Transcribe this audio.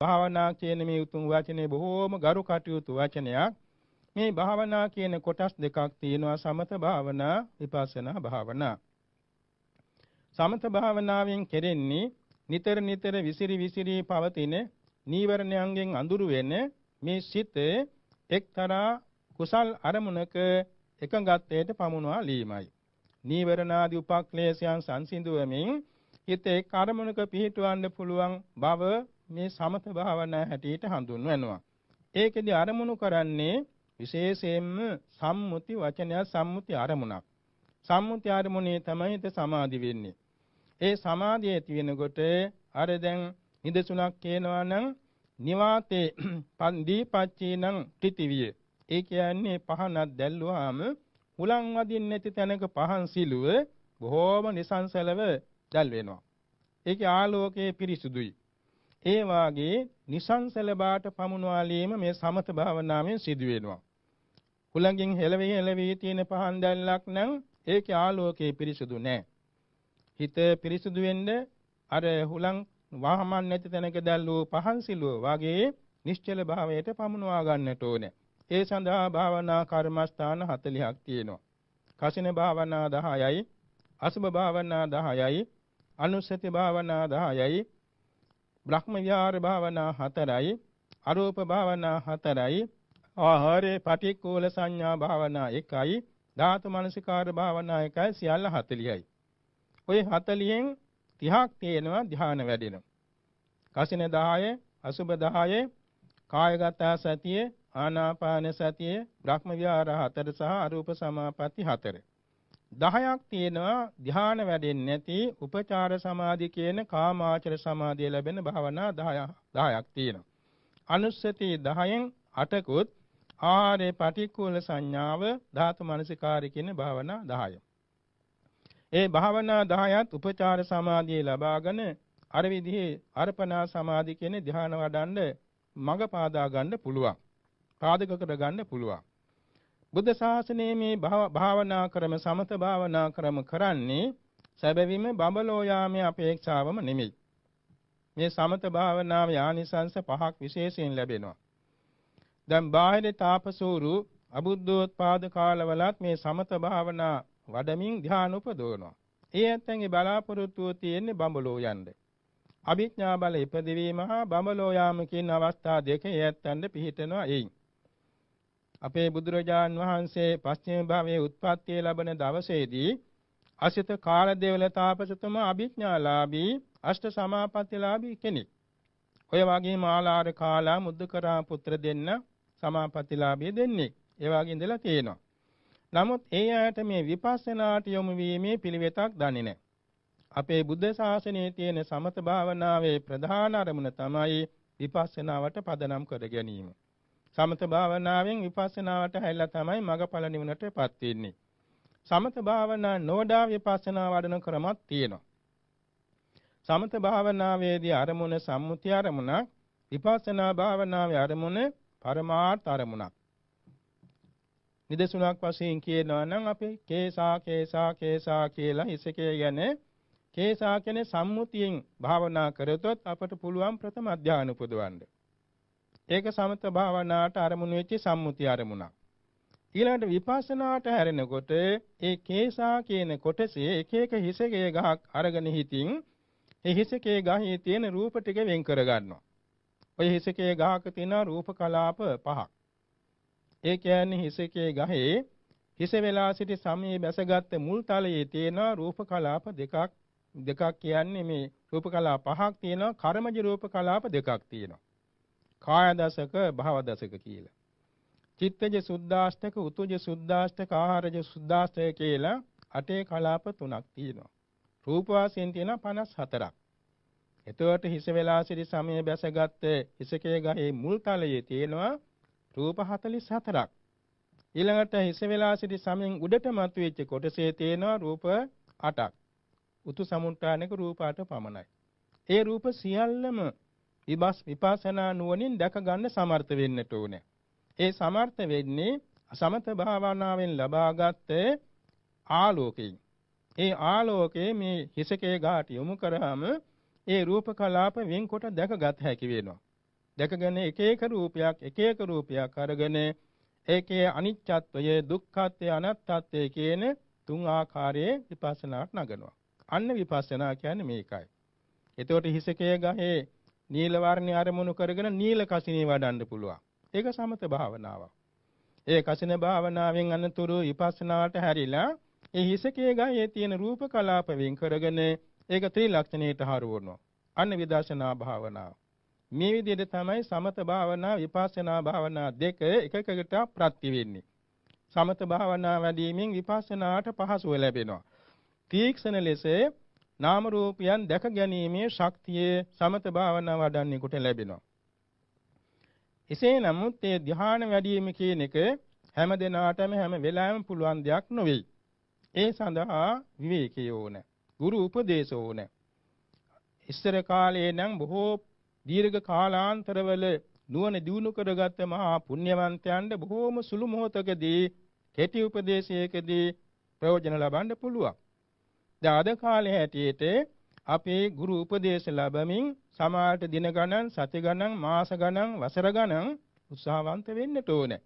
භාවනා කියන මේ උතුම් වචනේ බොහෝම ගරු කටයුතු වචනයක්. මේ භාවනා කියන කොටස් දෙකක් තියෙනවා සමත භාවනා විපස්සනා භාවනා. සමත භාවනාවෙන් කෙරෙන්නේ නිතර නිතර විසිරි පවතින නීවරණයන්ගෙන් අඳුරු වෙන මේ සිත එක්තරා කුසල් අරමුණක එකඟත්වයට පමුණවා ලීමයි. නීවරණාදී උපක්ලේශයන් සංසිඳුවමින් හිත එක් අරමුණක පිහිටවන්න පුළුවන් බව මේ සමත භාවනා හැටියට හඳුන්වනවා. ඒකෙදි අරමුණු කරන්නේ විශේෂයෙන්ම සම්මුති වචනය සම්මුති අරමුණක්. සම්මුති අරමුණේ තමයි හිත සමාධි වෙන්නේ. ඒ සමාධිය ඇති වෙනකොට අර දැන් නිදසුණක් කියනවා නම් නිවාතේ දීපච්චේනං ත්‍රිතිවිය. ඒ කියන්නේ පහනක් දැල්ලුවාම හුලං වදින්නේ නැති තැනක පහන් සිලුව බොහෝම නිසංසලව දැල් වෙනවා. ඒකේ ආලෝකයේ පිරිසුදුයි. ඒ වාගේ නිසංසල බාට පමුණවාලීම මේ සමත භාවනාවෙන් සිදු වෙනවා. හුලංගෙන් හෙලවි තියෙන පහන් දැල්ලක් නම් ඒකේ ආලෝකයේ පිරිසුදු නැහැ. හිත පිරිසුදු වෙන්න අර හුලං වහමන් නැති තැනක දැල්වූ පහන් සිලුව වාගේ නිශ්චල භාවයට පමුණවා ගන්නට ඕනේ. ඒ සඳහා භාවනා කර්මස්ථාන 40ක් තියෙනවා. කසින භාවනා 10යි, අසුභ භාවනා 10යි, අනුස්සති භාවනා 10යි, බ්‍රහ්ම විහාර භාවනා 4යි, අරූප භාවනා 4යි, ආහාරේ පටික්කුල සංඥා භාවනා 1යි, ධාතු මනසිකාර භාවනා 1යි, සියල්ල 40යි. ඔය 40න් 30ක් තියෙනවා ධ්‍යාන වැඩෙනවා. කසින 10, අසුභ 10, කායගත සතිය, ආනාපාන සතිය, බ්‍රහ්ම විහාර 4 සහ අරූප සමාපatti 4. 10ක් තියෙනවා ධ්‍යාන වැඩෙන්නේ නැති උපචාර සමාධි කියන කාමාචර සමාධිය ලැබෙන භාවනා 10ක් තියෙනවා. අනුස්සති 10න් 8කුත් ආහාරේ පටික්කුල සංඥාව ධාතු මනසිකාරය කියන භාවනා 10. ඒ භාවනා 10ත් උපචාර සමාධිය ලබාගෙන අර විදිහේ අර්පණා සමාධි කියන ධ්‍යාන වඩන්න මඟ පාදා ගන්න පුළුවන්. පාදක කර ගන්න පුළුවන්. බුද්ධ ශාසනයේ මේ භාවනා ක්‍රම සමත භාවනා ක්‍රම කරන්නේ සැබවින්ම බඹලෝ යාමේ අපේක්ෂාවම නෙමෙයි. මේ සමත භාවනාවේ ආනිසංස 5ක් විශේෂයෙන් ලැබෙනවා. දැන් බාහිර තාපසූරු අබුද්ධෝත්පාද කාලවලත් මේ සමත භාවනා වඩමින් ධ්‍යාන උපදවනවා. ඒ ඇත්තන්ගේ බලාපොරොත්තුව තියෙන්නේ බඹලෝ යන්න. අභිඥා බල ඉපදවීම හා බඹලෝ යාම කියන අවස්ථා දෙක ඒ ඇත්තන්ට පිහිටනවා එයින්. අපේ බුදුරජාන් වහන්සේ පස්චිම භවයේ උත්පත්තිය ලැබෙන දවසේදී අසිත කාලදේවල තාපසතුමා අභිඥාලාභී අෂ්ට සමාපත්තිලාභී කෙනෙක්. ඔය වගේම ආලාර කාලා මුද්දකරා පුත්‍ර දෙන්න සමාපත්තිලාභී දෙන්නේ. ඒ වගේ ඉඳලා තියෙනවා. නමුත් ඒ අයට මේ විපස්සනාට යොමු වීමේ පිළිවෙතක් දන්නේ නැහැ. අපේ බුද්ධ ශාසනයේ තියෙන සමත භාවනාවේ ප්‍රධාන අරමුණ තමයි විපස්සනාවට පදනම් කර ගැනීම. සමත භාවනාවෙන් විපස්සනාවට හැල්ලා තමයි මගඵල නිවනටපත් වෙන්නේ. සමත භාවනා නොවඩා විපස්සනා වඩන ක්‍රමයක් තියෙනවා. සමත භාවනාවේදී අරමුණ සම්මුතිය අරමුණක්, විපස්සනා භාවනාවේ අරමුණ පරමාර්ථ අරමුණක්. නිදසුනක් වශයෙන් කියනවා නම් අපි කේසා කියලා හිසකේ ගැන කේසා කියන සම්මුතියෙන් භාවනා කරතොත් අපට පුළුවන් ප්‍රථම අධ්‍යාන උපදවන්න. ඒක සමත භාවනාවට අරමුණු වෙච්ච සම්මුති අරමුණක්. ඊළඟට විපස්සනාට හැරෙනකොට ඒ කේසා කියන කොටසේ එක එක හිසකේ ගහක් අරගෙන හිතින් ඒ හිසකේ ගහේ තියෙන රූප ටික වෙන් කර ගන්නවා. ඔය හිසකේ ගහක තියෙන රූප කලාප 5ක්. ඒ කියන්නේ හිසකේ ගහේ හිස වෙලා සිටි සමයේ බැසගත් මුල් තලයේ තියෙන රූප කලාප දෙකක් කියන්නේ මේ රූප කලාප 5ක් තියෙනවා. කර්මජ රූප කලාප දෙකක් තියෙනවා. කාය දසක භව දසක කියලා. චිත්තජ සුද්ධාෂ්ටක, උතුජ සුද්ධාෂ්ටක, ආහාරජ සුද්ධාෂ්ටක කියලා අටේ කලාප 3ක් තියෙනවා. රූප වාසයෙන් තියෙන 54ක්. එතකොට හිස වෙලා සිටි සමයේ බැසගත් හිසකේ ගහේ මුල් තලයේ තියෙනවා රූප 44ක්. ඊළඟට හිස වෙලා සිටි සමයෙන් උඩට මතුවෙච්ච කොටසේ තියෙනවා රූප 8ක්. උතු සමුට්ටානක රූප 8 පමණයි. ඒ රූප සියල්ලම විපස්සනා නුවණින් දැක ගන්න සමර්ථ වෙන්නට ඕනේ. ඒ සමර්ථ වෙන්නේ සමත භාවනාවෙන් ලබාගත් ආලෝකයෙන්. ඒ ආලෝකයේ මේ හිසකේ ගාට යොමු කරාම ඒ රූප කලාප වෙන්කොට දැකගත හැකි වෙනවා. දැකගෙන එක එක රූපයක් අරගෙන ඒකේ අනිත්‍යත්වය, දුක්ඛත්වය, අනාත්මත්වය කියන තුන් ආකාරයේ විපස්සනාට නගනවා. අන්න විපස්සනා කියන්නේ මේකයි. එතකොට හිසකේ ගහේ නීල වර්ණය අරමුණු කරගෙන නීල කසිනේ වඩන්න පුළුවන්. ඒක සමත භාවනාවක්. ඒ කසින භාවනාවෙන් අනතුරු විපස්සනාට හැරිලා ඒ හිසකේ ගහේ තියෙන රූප කලාප වෙන් කරගෙන ඒක ත්‍රිලක්ෂණයට හරවනවා. අන්න විදර්ශනා භාවනාව. මේ විදිහට තමයි සමත භාවනා විපස්සනා භාවනා දෙක එකකට ප්‍රත්‍ය වෙන්නේ. සමත භාවනා වැඩිමින් විපස්සනාට පහසුව ලැබෙනවා. තීක්ෂණ ලෙස නාම රූපයන් දැක ගැනීමේ ශක්තිය සමත භාවනා වඩන්නෙකුට ලැබෙනවා. එසේ නමුත් මේ ධ්‍යාන වැඩිම කියන එක හැම දිනාටම හැම වෙලාවෙම පුළුවන් දෙයක් නොවේ. ඒ සඳහා විවේකී ඕන. ගුරු උපදේශ ඕන. ඉස්සර කාලේ නම් බොහෝ දීර්ඝ කාලාන්තරවල නුවණ දියුණු කරගත්ත මහා පුණ්‍යවන්තයන්ට බොහෝම සුළු මොහොතකදී කෙටි උපදේශයකදී ප්‍රයෝජන ලබන්න පුළුවන්. දැන් අද කාලේ හැටියට අපේ ගුරු උපදේශ ලැබමින් සමාජයට දින ගණන්, සති ගණන්, මාස ගණන්, වසර ගණන් උත්සාහවන්ත වෙන්නට ඕනේ.